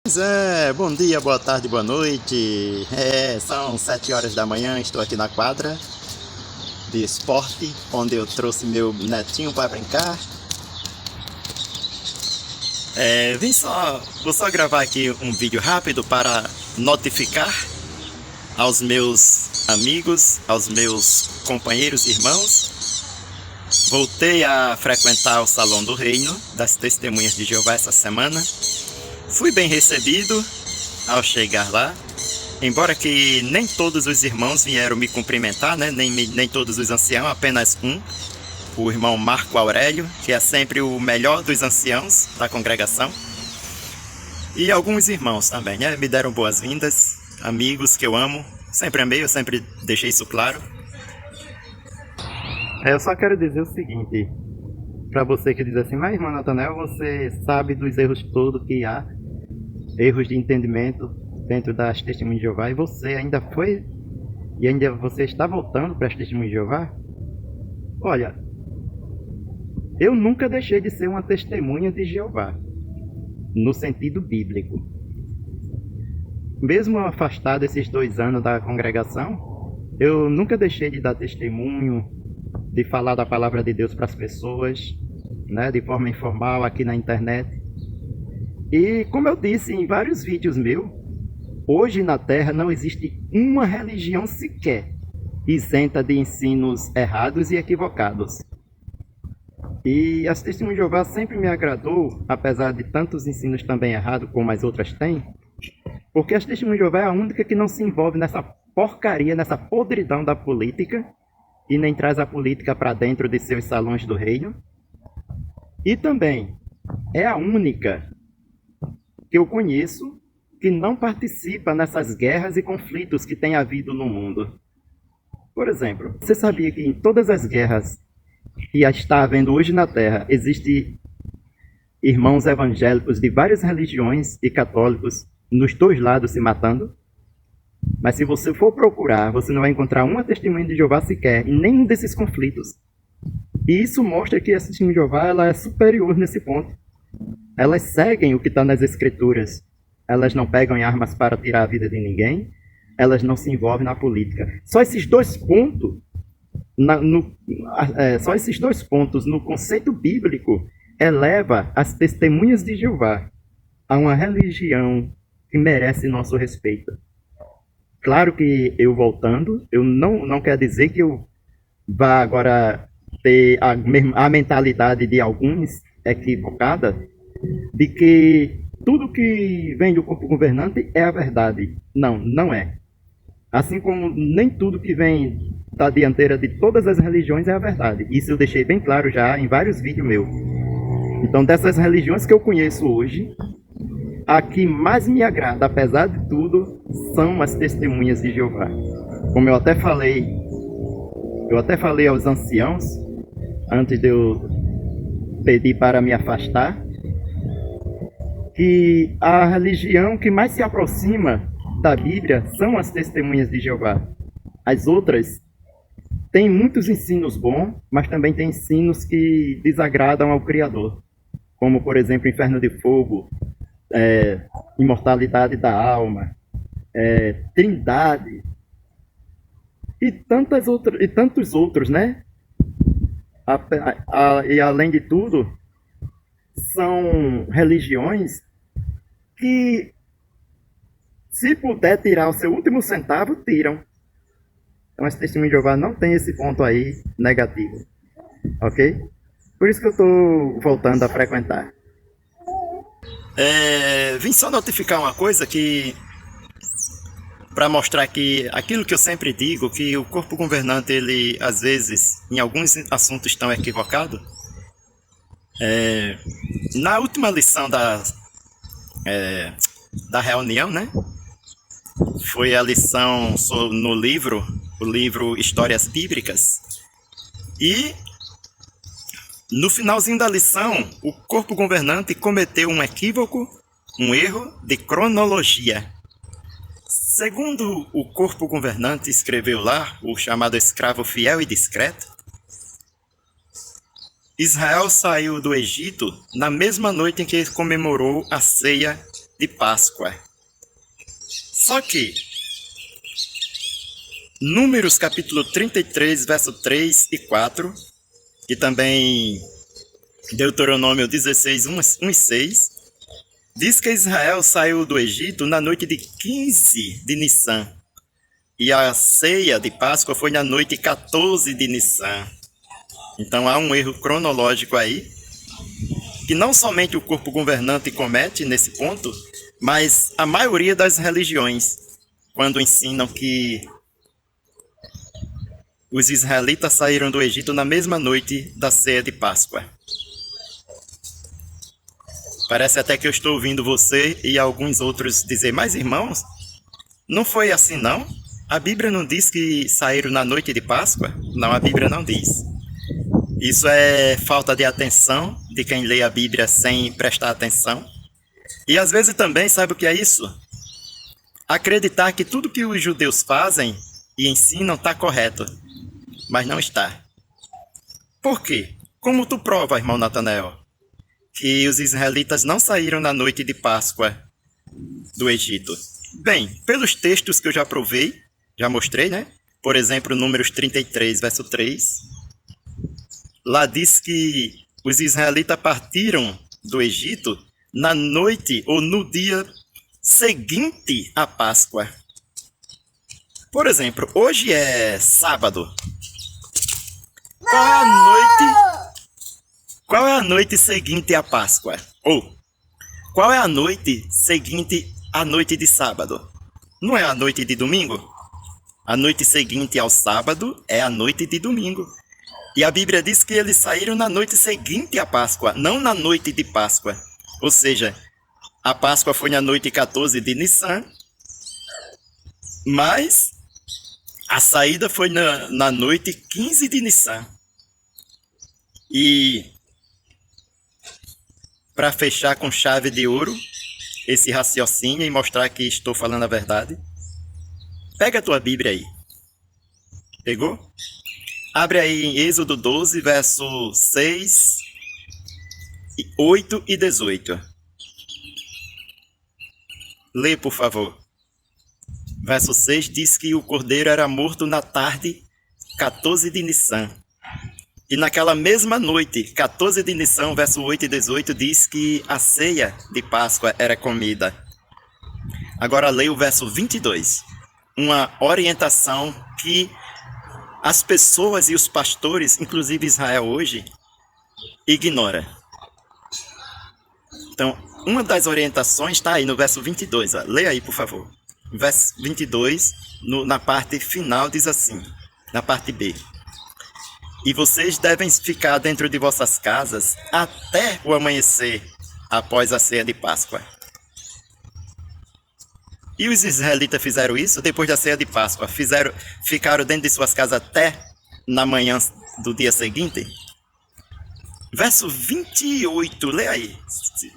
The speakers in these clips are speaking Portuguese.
Pois é, bom dia, boa tarde, boa noite. São 7 horas da manhã, estou aqui na quadra de esporte, onde eu trouxe meu netinho para brincar. Vou só gravar aqui um vídeo rápido para notificar aos meus amigos, aos meus companheiros e irmãos. Voltei a frequentar o Salão do Reino das Testemunhas de Jeová essa semana. Fui bem recebido ao chegar lá, embora que nem todos os irmãos vieram me cumprimentar, né? nem todos os anciãos, apenas um, o irmão Marco Aurélio, que é sempre o melhor dos anciãos da congregação. E alguns irmãos também, né? Me deram boas-vindas, amigos que eu amo, sempre amei, eu sempre deixei isso claro. Eu só quero dizer o seguinte, para você que diz assim, mas irmão Natanael, você sabe dos erros todos que há, erros de entendimento dentro das Testemunhas de Jeová, e você ainda você está voltando para as Testemunhas de Jeová? Olha, eu nunca deixei de ser uma testemunha de Jeová, no sentido bíblico. Mesmo afastado esses 2 anos da congregação, eu nunca deixei de dar testemunho, de falar da palavra de Deus para as pessoas, né, de forma informal aqui na internet. E como eu disse em vários vídeos meus, hoje na Terra não existe uma religião sequer isenta de ensinos errados e equivocados. E as Testemunhas de Jeová sempre me agradou, apesar de tantos ensinos também errados como as outras têm, porque as Testemunhas de Jeová é a única que não se envolve nessa porcaria, nessa podridão da política, e nem traz a política para dentro de seus salões do reino. E também é a única que eu conheço que não participa nessas guerras e conflitos que tem havido no mundo. Por exemplo, você sabia que em todas as guerras que está havendo hoje na Terra, existem irmãos evangélicos de várias religiões e católicos nos 2 lados se matando? Mas se você for procurar, você não vai encontrar uma testemunha de Jeová sequer em nenhum desses conflitos. E isso mostra que a Testemunha de Jeová ela é superior nesse ponto. Elas seguem o que está nas Escrituras. Elas não pegam em armas para tirar a vida de ninguém. Elas não se envolvem na política. Só esses 2 pontos, no conceito bíblico, eleva as Testemunhas de Jeová a uma religião que merece nosso respeito. Claro que eu voltando, eu não quer dizer que eu vá agora ter a mentalidade de alguns equivocada, de que tudo que vem do corpo governante é a verdade. Não, não é. Assim como nem tudo que vem da dianteira de todas as religiões é a verdade. Isso eu deixei bem claro já em vários vídeos meus. Então, dessas religiões que eu conheço hoje, a que mais me agrada, apesar de tudo, são as Testemunhas de Jeová. Como eu até falei aos anciãos, antes de eu pedir para me afastar, que a religião que mais se aproxima da Bíblia são as Testemunhas de Jeová. As outras têm muitos ensinos bons, mas também têm ensinos que desagradam ao Criador, como, por exemplo, inferno de fogo, imortalidade da alma, trindade e tantos outros, né? E além de tudo, são religiões que, se puder tirar o seu último centavo, tiram. Então as Testemunhas de Jeová não tem esse ponto aí negativo, ok? Por isso que eu estou voltando a frequentar. Vim só notificar uma coisa para mostrar que aquilo que eu sempre digo, que o corpo governante, ele às vezes, em alguns assuntos estão equivocado. Na última lição da reunião, né? Foi a lição no o livro Histórias Bíblicas. E no finalzinho da lição, o corpo governante cometeu um equívoco, um erro de cronologia. Segundo o corpo governante escreveu lá, o chamado escravo fiel e discreto, Israel saiu do Egito na mesma noite em que comemorou a ceia de Páscoa. Só que Números capítulo 33, verso 3 e 4, e também Deuteronômio 16, 1 e 6, diz que Israel saiu do Egito na noite de 15 de Nissan, e a ceia de Páscoa foi na noite 14 de Nissan. Então há um erro cronológico aí, que não somente o corpo governante comete nesse ponto, mas a maioria das religiões, quando ensinam que os israelitas saíram do Egito na mesma noite da ceia de Páscoa. Parece até que eu estou ouvindo você e alguns outros dizer, mas irmãos, não foi assim não? A Bíblia não diz que saíram na noite de Páscoa? Não, a Bíblia não diz. Isso é falta de atenção de quem lê a Bíblia sem prestar atenção. E às vezes também, sabe o que é isso? Acreditar que tudo que os judeus fazem e ensinam está correto, mas não está. Por quê? Como tu prova, irmão Natanael, que os israelitas não saíram na noite de Páscoa do Egito? Bem, pelos textos que eu já provei, já mostrei, né? Por exemplo, Números 33, verso 3. Lá diz que os israelitas partiram do Egito na noite ou no dia seguinte à Páscoa. Por exemplo, hoje é sábado. Qual é a noite seguinte à Páscoa? Ou qual é a noite seguinte à noite de sábado? Não é a noite de domingo? A noite seguinte ao sábado é a noite de domingo. E a Bíblia diz que eles saíram na noite seguinte à Páscoa, não na noite de Páscoa. Ou seja, a Páscoa foi na noite 14 de Nissan, mas a saída foi na noite 15 de Nissan. E para fechar com chave de ouro esse raciocínio e mostrar que estou falando a verdade, pega a tua Bíblia aí. Pegou? Abre aí em Êxodo 12, verso 6, 8 e 18. Lê, por favor. Verso 6 diz que o cordeiro era morto na tarde 14 de Nissan. E naquela mesma noite, 14 de Nissan, verso 8 e 18, diz que a ceia de Páscoa era comida. Agora leia o verso 22. Uma orientação que as pessoas e os pastores, inclusive Israel hoje, ignora. Então, uma das orientações está aí no verso 22. Ó. Leia aí, por favor. Verso 22, na parte final, diz assim, na parte B. E vocês devem ficar dentro de vossas casas até o amanhecer, após a ceia de Páscoa. E os israelitas fizeram isso depois da ceia de Páscoa. Ficaram dentro de suas casas até na manhã do dia seguinte. Verso 28, lê aí.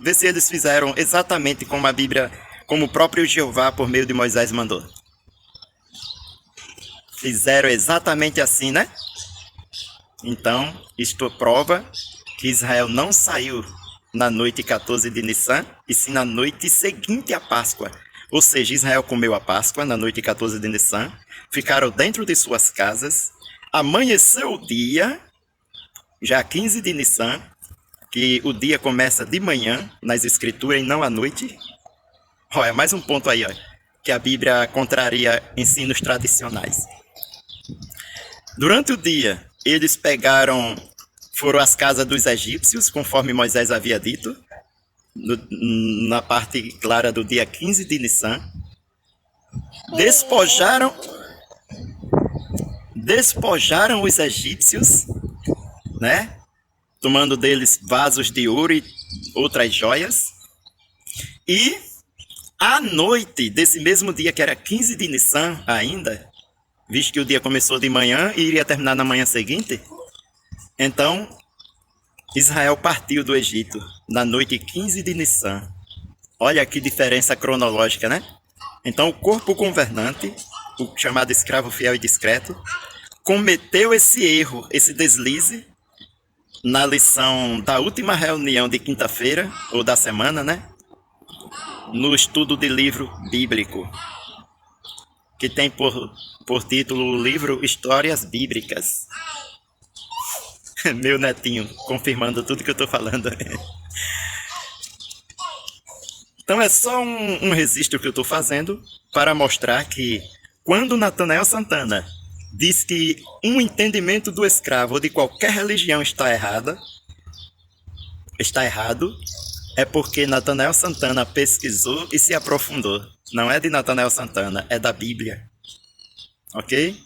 Vê se eles fizeram exatamente como a Bíblia, como o próprio Jeová, por meio de Moisés, mandou. Fizeram exatamente assim, né? Então, isto prova que Israel não saiu na noite 14 de Nissan, e sim na noite seguinte à Páscoa. Ou seja, Israel comeu a Páscoa na noite 14 de Nissan, ficaram dentro de suas casas, amanheceu o dia, já 15 de Nissan, que o dia começa de manhã nas escrituras e não à noite. Olha, mais um ponto aí, ó, que a Bíblia contraria ensinos tradicionais. Durante o dia, eles foram às casas dos egípcios, conforme Moisés havia dito, na parte clara do dia 15 de Nissan. Despojaram os egípcios, né? Tomando deles vasos de ouro e outras joias. E à noite desse mesmo dia, que era 15 de Nissan ainda, visto que o dia começou de manhã e iria terminar na manhã seguinte, então Israel partiu do Egito na noite 15 de Nissan. Olha que diferença cronológica, né? Então o corpo governante, o chamado escravo fiel e discreto, cometeu esse erro, esse deslize, na lição da última reunião de quinta-feira, ou da semana, né? no estudo de livro bíblico, que tem por título o livro Histórias Bíblicas. Meu netinho confirmando tudo que eu estou falando. Então é só um registro que eu estou fazendo para mostrar que quando Natanael Santana diz que um entendimento do escravo ou de qualquer religião está errado, é porque Natanael Santana pesquisou e se aprofundou. Não é de Natanael Santana, é da Bíblia. Ok?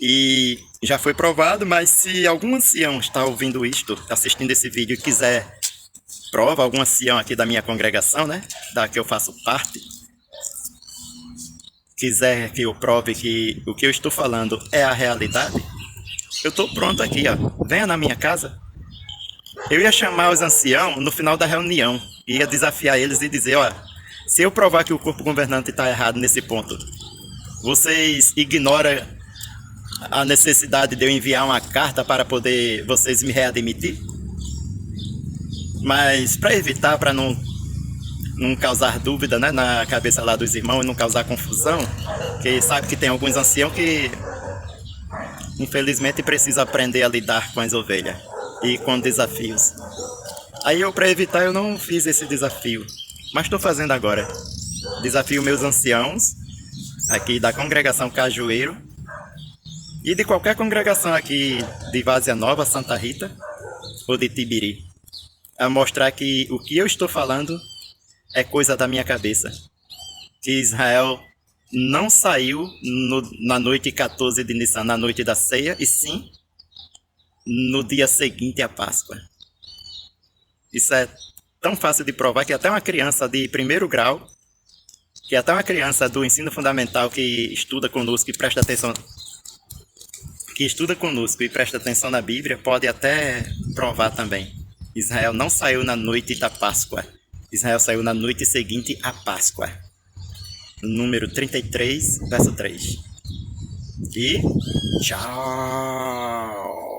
E já foi provado, mas se algum ancião está ouvindo isto, assistindo esse vídeo e quiser prova, algum ancião aqui da minha congregação, né, da que eu faço parte, quiser que eu prove que o que eu estou falando é a realidade, eu estou pronto aqui, ó. Venha na minha casa. Eu ia chamar os anciãos no final da reunião, ia desafiar eles e dizer, ó, se eu provar que o corpo governante está errado nesse ponto, vocês ignoram a necessidade de eu enviar uma carta para poder vocês me readmitir? Mas para evitar, para não causar dúvida, né, na cabeça lá dos irmãos e não causar confusão, que sabe que tem alguns anciãos que infelizmente precisam aprender a lidar com as ovelhas e com desafios. Aí eu, para evitar, eu não fiz esse desafio, mas estou fazendo agora. Desafio meus anciãos aqui da congregação Cajueiro e de qualquer congregação aqui de Várzea Nova, Santa Rita ou de Tibiri, a mostrar que o que eu estou falando é coisa da minha cabeça. Que Israel não saiu na noite 14 de Nissan, na noite da ceia, e sim no dia seguinte à Páscoa. Isso é tão fácil de provar que até uma criança de primeiro grau, que até uma criança do ensino fundamental que estuda conosco e presta atenção, na Bíblia, pode até provar também. Israel não saiu na noite da Páscoa. Israel saiu na noite seguinte à Páscoa. Número 33, verso 3. E tchau!